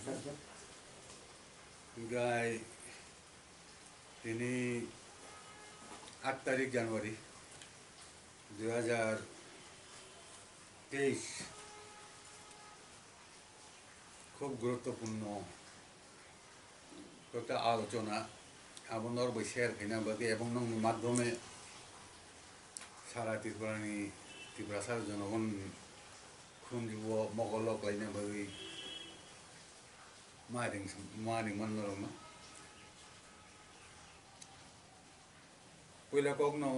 Guy ini 8 तारीख जनवरी 2023 খুব গুরুত্বপূর্ণ একটা আলোচনা আপনার শেয়ার কিনা বাকি এবং মাধ্যমে সারা ত্রিপুরাসার জনগণ খুঁজব মগলক লাইনে বাকি মারিং মানরমা पहला कौन नो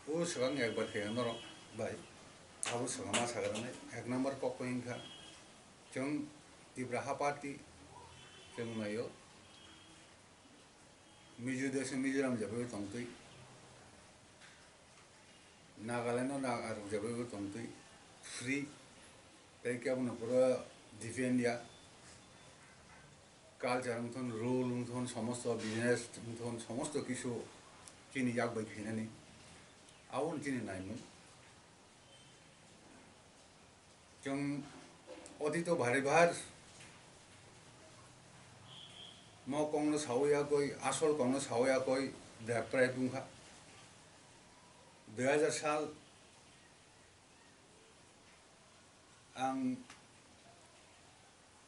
वो सगंग एक बार खेल नरो भाई अब सगंग मास अगर ने एक नंबर कौन कोई इनका चंग तिब्राहा पार्टी चंग नायो मिजो देश मिजोरम जब वो तंगतुई नागालैंड नागार जब वो तंगतुई फ्री तय क्या अपना पूरा डिफेंड या कल्चर उन्थोन रूल उन्थोन समस्त बिजनेस उन्थोन समस्त किसु चीनी याक बाई खिनानी आउन चीनी नाइमोन जों अतीत भारी भार म कांग्रेस हावया कोई आसल कांग्रेस हावया कोई देप्राय बुंखा 2000 साल आं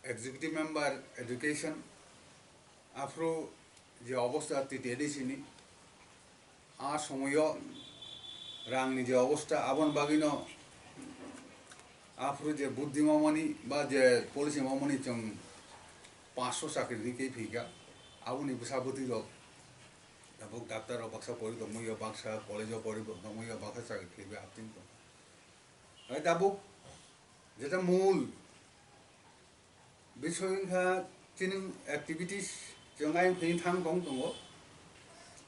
एग्जीक्यूटिव मेंबर एडुकेशन आफ्रो जे अवस्था तितेदिसिनी आ समय रांगनि जे अवस्था आबन बागिनो आफ्रो जे बुद्धि मामनी बा जे पॉलिसी मामनी जों 500 साख्रि दिके फिगा आबुनि बिसाबुति रक दाबुक डाक्टर बाक्सा परि दमुयो बाक्सा कलेज परि दमुयो बाक्सा साख्रि फिबे आपतिन तो है दाबुक जेटा मूल बिसयखा चिनिं एक्टिविटीज जों आइ फिन थांग दं दङ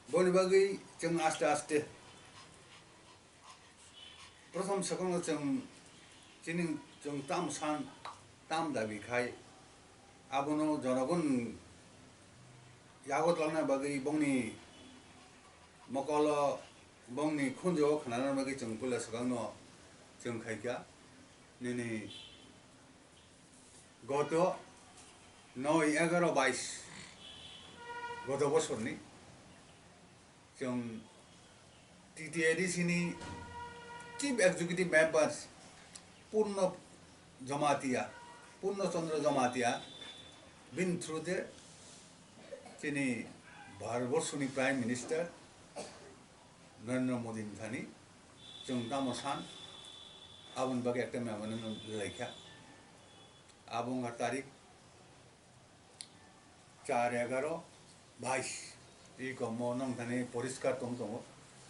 बनि बागै जों आस्ते आस्ते प्रथम सेकंड जों चिनिं जों ताम सान ताम दाबिखाय आबनो जनगण यागत लांना बागै बंनि मकल बंनि खुंजो खनाना बागै जों पुला सगांनो जों खायका निनि गत 9-11-22 गत बोसोरनि जों टीटीएडीसीनि चीफ एग्जीक्यूटिव मेंबर्स पूर्ण चंद्र जमातिया बिन थ्रू दे चिनी भारतवर्षनि प्राइम मिनिस्टर नरेंद्र मोदी थानी जों दामसान आबुन बागै एकटा मेमोरेंडम लाइखा आबुंग तारीख 4-11-22 इको मोनों थाने परिष्कार तुम तो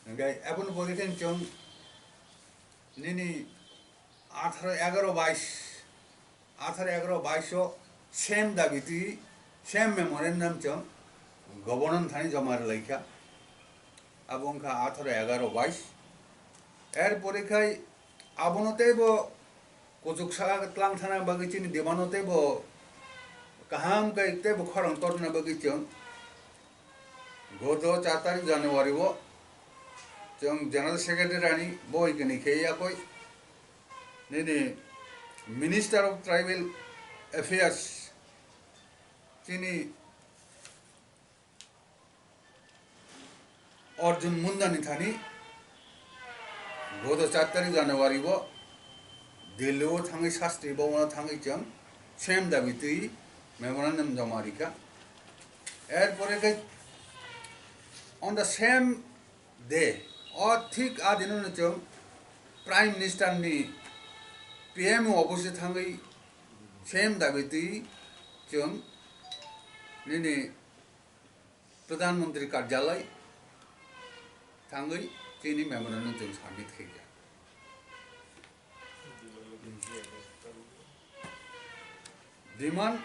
नंगे अपन परिकेन जों निनी 18-11-22 सेम दाबिति सेम मेमोरेंडम जों गवर्नर थाने जमार लाइखा आबुंखा 18-11-22 एर परिखाय आबुनतेबो कुजुकसा क्लां थाना बागिचिनि देवानतेबो काहाम काइतेबो खरं तोरना बागिचों गत 4 तारीख जनवरी वो जों जनरल सेक्रेटारि बय गनि खेया कोई निनि मिनिस्टर ऑफ ट्राइबल अफेयर्स चिनी अर्जुन मुंडानि थानी गत 4 तारीख जनवरी वो दिल्ली वो थांगी शास्त्री भवन थांगी जों सेम दाबिति मेमोरेंडम जमारिका एर परे on the same day or thick adino जों प्राइम मिनिस्टर नि पीएम ऑफिस थांगी सेम दाबिति जों निनि प्रधानमंत्री कार्यालय थांगी चिनी मेमोरेंडम जों सबमिट खेया डिमांड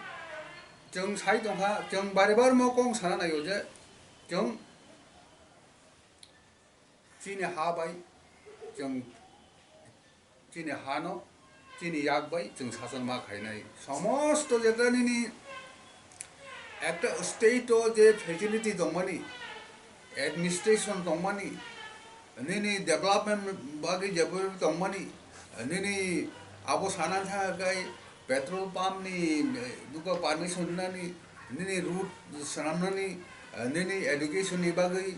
जों साइ दंखा जों बारे-बारे मकं साना नायो जे जों चीनी हा बाई जों चीनी हानो चीनी याक बाई जों शासन मा खायनाय समस्त जेटानि एक स्टेट जे फैसिलिटी दंमानि एडमिनिस्ट्रेशन दंमानि निनि डेवलपमेंट बागै जेबो दंमानि निनि आबो साना थाखाय petrol pump ni duka permission ni route sanamna ni education ni bagai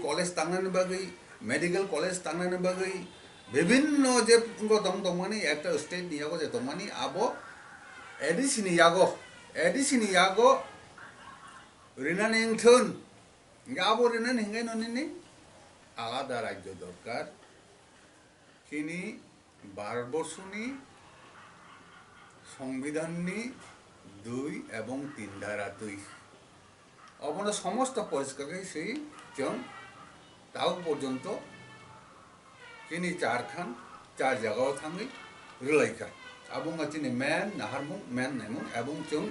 college tangna ni bagai medical college tangna ni bagai bibhinno je ungo dongmani ekta state ni yago je dongmani abo edisini yago রিনানিং থুন abo রিনান হিঙ্গাই ননি আলাদা রাজ্য দরকার তিনি ভারতবর্ষনি সংবিধাননি 2 এবং 3 ধারা 2 অবন সমস্ত পরিষ্কারকে সেই জন তাও পর্যন্ত তিনি চারখান চার জায়গাও থাঙ্গি রিলাইকা এবং তিনি ম্যান নাহারমুং ম্যান নাইমুং এবং जों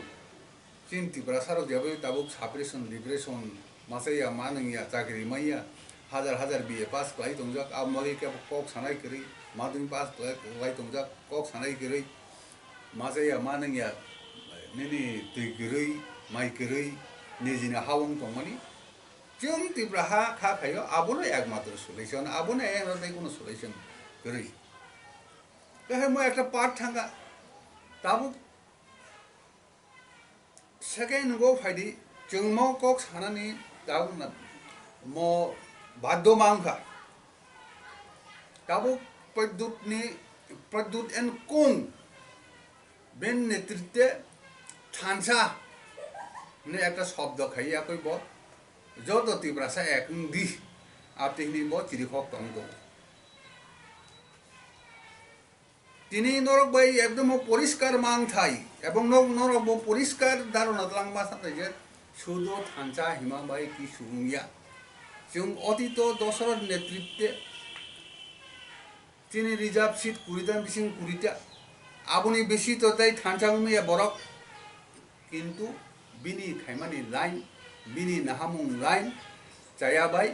Chin Tripura Sarok Jabai Tabuk Suppression Depression Masaya Manangya Chakri Maya Hazar BA Pass Klai Tongjak Amagi Kok Sanai Kiri Madun Pass Klai Tongjak Kok Sanai Kiri Masaya Manangya Nini Tikiri Mai Kiri Nijina Hawang Tongmani जों Tripura Ha Kha Khayo Abono একমাত্র solution Abono এর কোনো solution করি তাহলে মই একটা part থাকা Tabuk Second go Fadi, Jungmo Cox Hanani down mo Bado Manga Tabu Perdut and Kung Ben Netrite Tansa Nekas Hop the Kayako bot Jodo Tibrasa Ekung di after he bought the Hop Tongo তিনি নরকবাই একদম পরিষ্কার মান থাই এবং নরক পরিষ্কার ধারণা লাংবা সাথে যে শুধু থানচা হিমাবাই কি সুমিয়া जों অতীত দশরথ নেতৃত্বে তিনি রিজার্ভ সিট 20 বিসিং 20টা আবনি বেশি তো তাই থানচামিয়া বরক কিন্তু বিনি খাইমানি লাইন বিনি নাহামুং লাইন চায়াবাই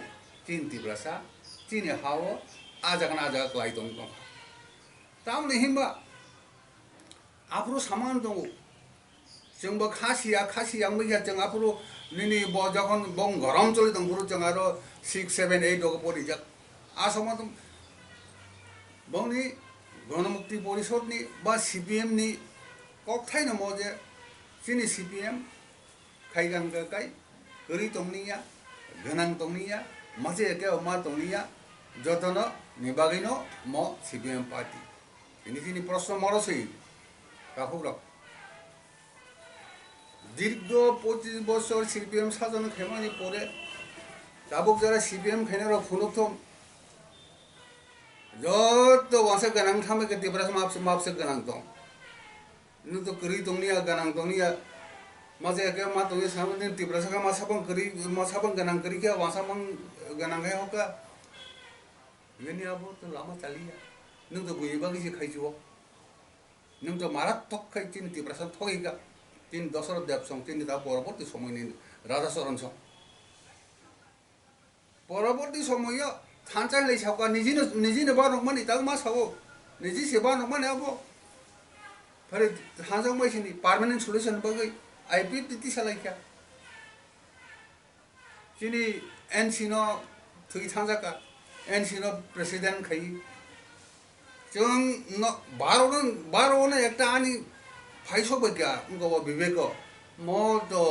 তিন তিব্রাসা তিনি হাও আজাগান আজাগ লাই দং দং তাহলে হিমবা আপরো সামান দङ जोंबो खासिया मैया जों आपरो निनि ब जखन बं गरम चलि दं पुरो जों आरो 6 7 8 दग परि जा आसाम बंनि गणमुक्ति परिषदनि बा सीपीएम नि कक्थायनो मजे सिनि सीपीएम खाइगां गाय गरि दंनिया गोनां दंनिया मासे एके मा दंनिया जतन निबागिनो म सीपीएम पार्टी ini প্রশ্ন মরসই কাকুরা দীর্ঘ 25 বছর সিপিএম সাজন খেমানি পরে তাবুক যারা সিপিএম খেনের ফুনুকথম যত ওয়াসে গানাং থামে কে তিব্রাস মাপসে গানাং দং नु तो करी दंनिया गानां दंनिया माजे के मा दंनि सामने तिब्रास का मासाबं गानां करी के वासाबं गानां है होका बेनि आबो तो लामा चालिया नों तो बुइबागि जे खाइजो नों तो मारात्मक खाइ तिन तिब्रास थगैगा तिन दशरथ देवसं तिन दा परवर्ती समयनि राजा चरण सं परवर्ती समय थानचाइ लैसावका निजिनो बानकमानि दा मा सावो निजि से बानकमानि आबो फरे थानजां माइसिनि पार्मानेंट सल्युशन बागै आइपिपिटि सालाइका जिनि एनसिनो थुइ थानजाका एनसिनो प्रेसिडेंट खाइ जों बार'नो एकटा आनि फाइसबैका उनगो विवेक म तो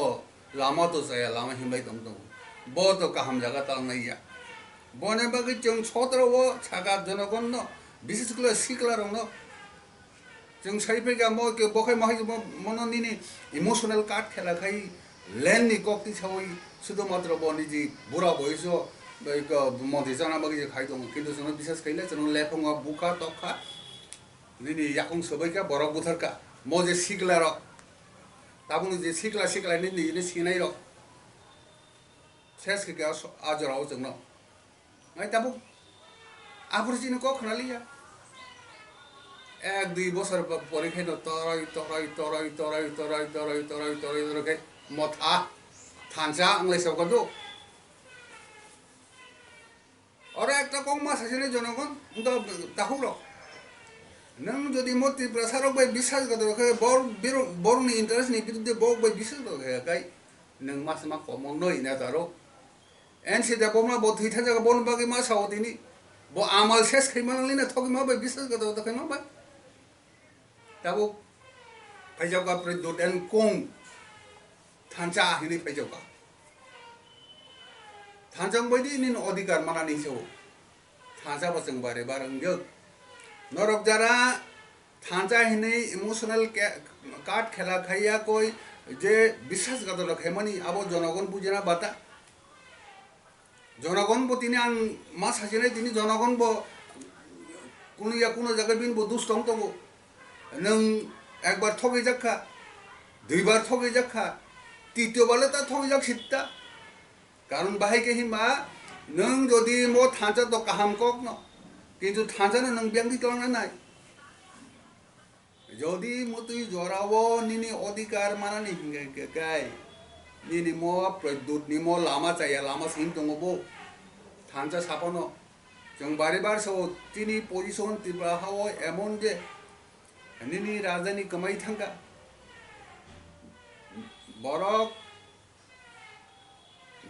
लामा तो जाया लामा हिमबाय दं ब तो काहाम जागा तालनाइया बने बागै जों सत्र'व सागा जनगण बिशेष करे सिक्लारनो जों साइफैगा म के बखाय माहाय मननिनि इमोशनल कार्ड खेलाखाय लेन नि कक्ति सावै सुदो मात्र बनिजि बुरा बयसो एक मधे जाना बागै खाइ दं किन्तु जों बिशेष खैले जों लेफंगा बुखा तखा निनि याखं सबैका बरक बुथारका म जे सिक्लार ताबुनि जे सिक्ला निनि सिनाय र शेष के आजराव जोंनो आइ ताबु आफुरजिनो क खनालिया एक दुई बছর পরে খেলো তরাই মথা থানসা আংলাই সবকদো আর একটা কম মাস আছে জনগণ তাহুর নং যদি মতি প্রসারক বাই বিশ্বাস করে বড়নি ইন্টারেস্ট নি বিরুদ্ধে বক বাই বিশ্বাস করে গাই নং মাস মা কম নই না তারো এনসি দে বমা বথি থাকা বন বাকি মা সাওদিনি ব আমাল শেষ খাইমানলি না থকি মা বাই বিশ্বাস করে তো Khaimah by Tabo फाइजावका Pradyut N कों थांचा हिनी फाइजावका थांचांग बायदि निन अधिकार मानानि सो थांचा बसंग बारे बारंग नरक जारा थांचा हिनी इमोशनल काट खेला खाइया कोई जे विश्वास गत रखेमनि आबो जनगण बुजिना बाता जनगण बो तिनी आं मा साजिनाय तिनी जनगण बो कुनो जायगा बिन बो दुष्टं तंगो नों একবার ঠকে যাক্ষা দুইবার ঠকে যাক্ষা তৃতীয়বারে তা ঠকে যাক সিদ্ধা কারণ বাহাইকে হিমা নং যদি মো থাঁচা তো কাহাম কক ন কিন্তু থাঁচানো নং ব্যাংকি তলানো নাই যদি মো তুই জরাব নিনি অধিকার মানানি গাই নিনি মো প্রদ্যুৎ নি মো লামা চাইয়া লামা সিম দङबो থাঁচা সাপানো जों बारे बार सो तिनी पजिशन तिब्रा हाव एमन जे निनी राजानि कमाई थांगा बरक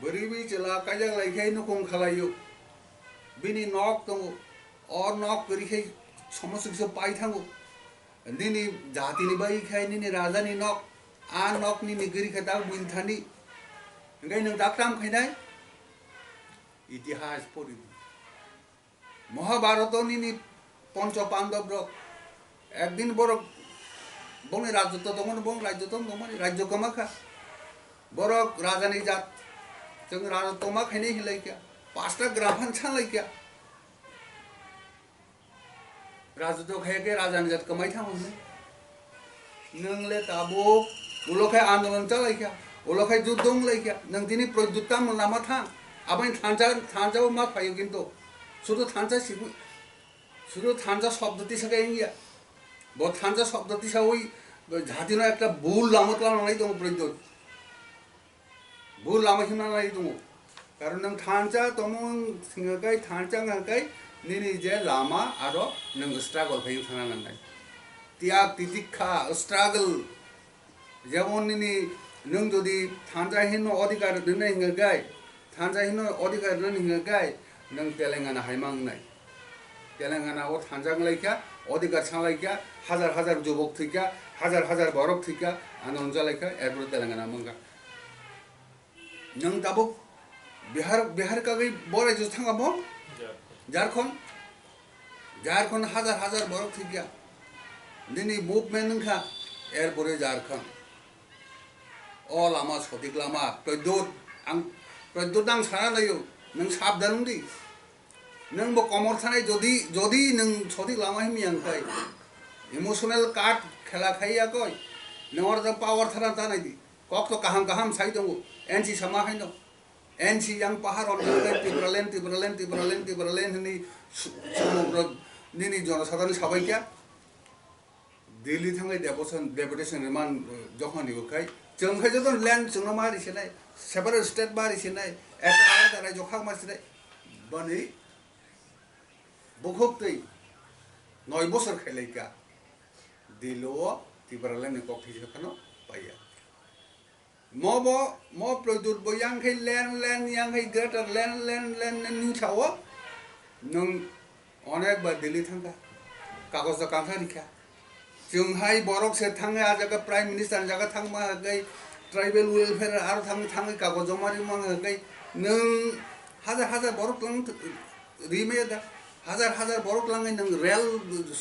बोरैबि चला कायजा लायखाय नखं खालायो बिनि नक दङ और नक करिखाय समस्त पाइ थांगो निनी जातिनि बायखाय निनी राजानि नक आ नक निनी गरिखाय दा बुइनथानि ओंखाय नों दाख्राम खायनाय इतिहास परि महाभारत निनी पंच पांडव रक একদিন বড় বনে রাজত্ব তখন বন রাজ্য তো মানে রাজ্য কমাখা বড় রাজানি জাত जों राजत्व मा खायनाय हिलायखा पांचटा ग्राफान सानलायखा राजत्व खायके राजानि जात कमाय थांगोन नोंले ताबो उलखाय आंदोलन चालायखा उलखाय जुद्धं लायखा नों दिनै प्रद्युत्ता मोनामा थां आबाय थांजाव मा फायो किन्तु শুধু থানচা শব্দটি সাথে ইয়া ব থানচা শব্দটি সাথে জাতিনো একটা ভুল লামত লানাই দङ प्रद्युत भुल लामा हिमना लाई दङ कारण नों थानचा तमन सिंगाय थानचा गाय निनि जे लामा आरो नों स्ट्रागल फायो थाना नांनाय त्याग तितिखा स्ट्रागल जेमन निनि नों जदि थानचा हिनो अधिकार दोननाय हिंगाय थानचा हिनो अधिकार दोननाय हिंगाय नों तेलेंगाना हायमांनाय तेलेंगाना ओ थानजां लायखा अधिकार सांलायखा हाजार हाजार जुबक थैखा हाजार बरक थैखा आंदोलन जालायखा एरपर तेलेंगाना मंगा नों दाबो बिहार कागै बराय जो थांगामो झारखंड हाजार बरक थैखा दिनै मुभमेन्ट नोंखा एरपर झारखंड अ लामा सथिक लामा प्रद्युत आं साना लायो नों साबधान दि नों बो कमर थानाय जदि नों सथिक लामा हिमियांखाय इमोशनल काट खेला खाइयाखै नोंर दा पावर थाना तानाय दि कक तो काहाम साइ दङ NC Sama हाइन NC yang pahar on tibralen नि समग्र निनि जनसाधारण साबायखा दिल्ली थांनाय डेपुटेशन मान जखनि होखाय जोंखाय जदन लैंड जोंना मारि सेनाय सेपारेट स्टेट मारि सेनाय एक आलादा राज्य खाग मारिसेनाय बनै बुखोक्तै 9 বছর खायलायखा दिल्लो तिब्रालेन कक्ति सेखानो पाया मो प्रद्युत बो यांखै लैंड यांखै ग्रेटर लैंड निंसाव नों अनेक बार दिल्ली थांगा कागज कांखा रिखा जोंहाय बरक से थाङो आजागा प्राइम मिनिस्टार जागा थांमा गै ट्राइबल वेलफेयर आरो थाङो कागज मारि माङो गै नों हाजार बरक लां रिमेदा हाजार बरक लाङै नों रेल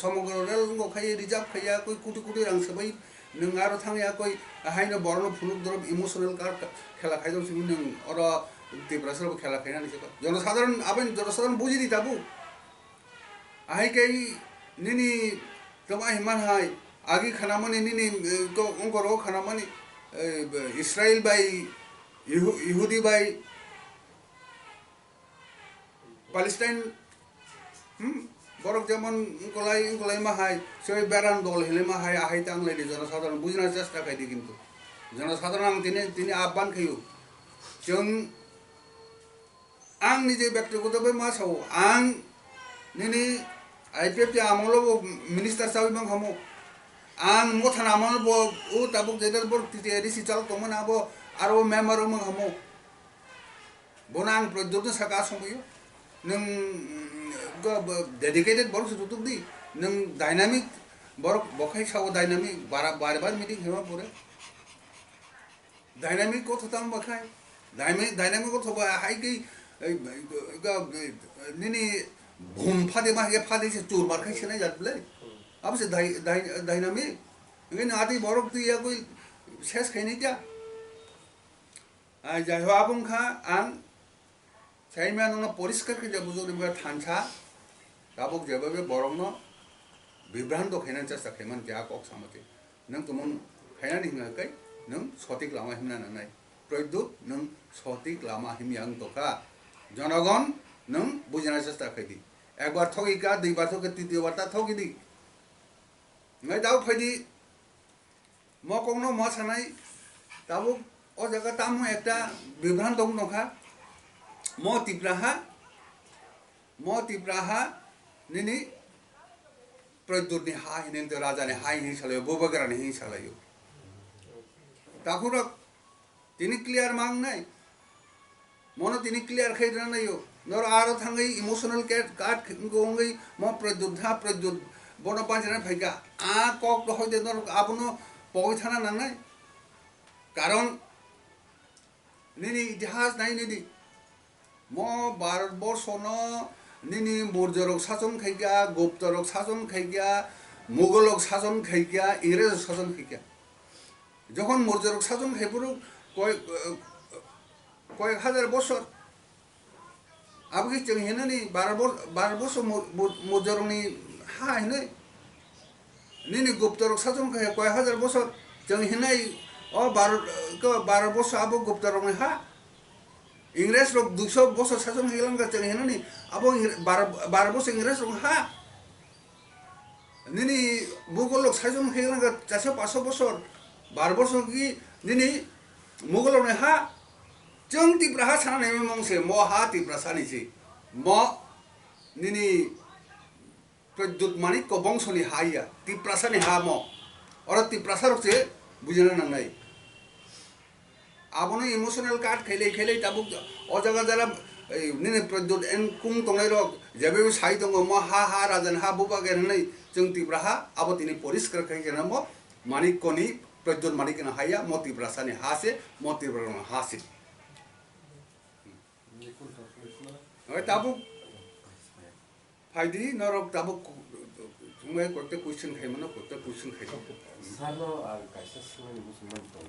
समग्र रेल गखाय रिजार्व खाया कोई कोटी रां सबै नों आरो थाङया कोई हायनो बरनो फुलुक दरब इमोशनल कार्ड खेला खायदों सिं नों अर तिब्रासर खेला खायनानै से जनसाधारण आबेन जनसाधारण बुजि दि ताबु आहाय कै निनि तमा हिमान हाय आगि खानामनि निनि को अंकरो खानामनि इस्राएल बाय इहुदी बाय पैलेस्टाइन बरक जेमन इंगलाई माहाय से बेरान दल हेले माहाय आहाय तांलायदि जनसाधारण बुजिना चेष्टा खायदि किन्तु जनसाधारण आं दिनै आह्वान खायो जों आं निजे व्यक्तिगत बे मासाव आं निनि आईपीएफ आमलो मिनिस्टार साहब बंग हमो आं मोथान आमल बो उ ताबुक जेदर बर टिटिआरि सिचाल तमन आबो आरो मेम्बर मंग हमो बोनां प्रद्युत साका संबयो नों डेडिकेटेड बरक सुतुक दि नों dynamic borok bokai sawo dynamic bar meeting hema pore dynamic ko thotam bakai dynamic ko thoba hai ki nini bhum phade ma ge phade se chur mar khai sene jat ble ab se dynamic ngin adi borok tu ya koi ses khai ni ja a ja habung kha an saimya no poriskar ke jabu jori ba thancha tabuk jebabe borok no বিভ্রান্ত খাইনান চেষ্টা খাইমান কে আকক সামতে নং তুমন খাইনা নিংা কাই নং সঠিক লামা হিমনা নাই প্রদ্যুৎ নং সঠিক লামা হিমিয়াং তোকা জনগণ নং বুঝানোর চেষ্টা খাইদি একবার ঠগিকা দুইবার ঠকে তৃতীয়বার তা ঠগিদি নাই দাও ফাইদি মকংনো ম সানাই তাবো ও জায়গা তামো একটা বিভ্রান্ত নখা ম তিপ্রাহা নিনি प्रद्युत ने हा हिने तो राजा ने हा हिने चलायो बोबगरा ने हिने चलायो ताकुरा तिनी क्लियर मांग नहीं मोनो तिनी क्लियर खाई रहना नहीं हो नर आरो थंगई इमोशनल कैट काट गोंगई मो प्रद्युत बोनो पांचना फेंका आ कॉक तो होते नर आपनो पहुंचना नहीं कारण निनी इतिहास नहीं निदी मो भारत वर्ष न निनी मौर्यरक शासन खाइया गुप्तरक शासन खाइया मुगलक शासन खाइया इंग्रेज शासन खाइया যখন মৌর্যরক শাসন খাইপুরু কয়েক হাজার বছর আবকি जों হেনানি 12 বছর মৌর্যরকনি হা হেনে নিনি গুপ্তরক শাসন খাইয়া কয়েক হাজার বছর जों হেনাই ও 12 বছর আবো গুপ্তরকনি হা इंग्रेज लोग 200 বছর শাসন খাইলাম কা जों হেনানি আবো 12 বছর इंग्रेज लोग হা নিনি মুগল লোক শাসন খাইলাম কা 400-500 বছর 12 বছর কি নিনি মুগল লোক হা जों तिप्राहा सानानै मंसे म हा तिप्रा सानिसि म निनि प्रद्युत मानिक को बंशनि हाया तिप्रासानि हा म और तिप्रासारकसे बुझिना नांनाय आबनो इमोशनल कार्ड खेले ताबु ओ जगा जरा निनि प्रद्युत एन कुं तंगनाय रक जेबे साइ दङ म हा राजन हा बुबा गेरनै जों तिप्राहा आबो तिनि परिष्कार खायना म मानिक कोनि प्रद्युत मानिक न हाया म तिप्रासानि हासे म तिप्रानो हासे tabuk फायदी नरक tabuk 정말 그때 question खाइमन कते question खाइ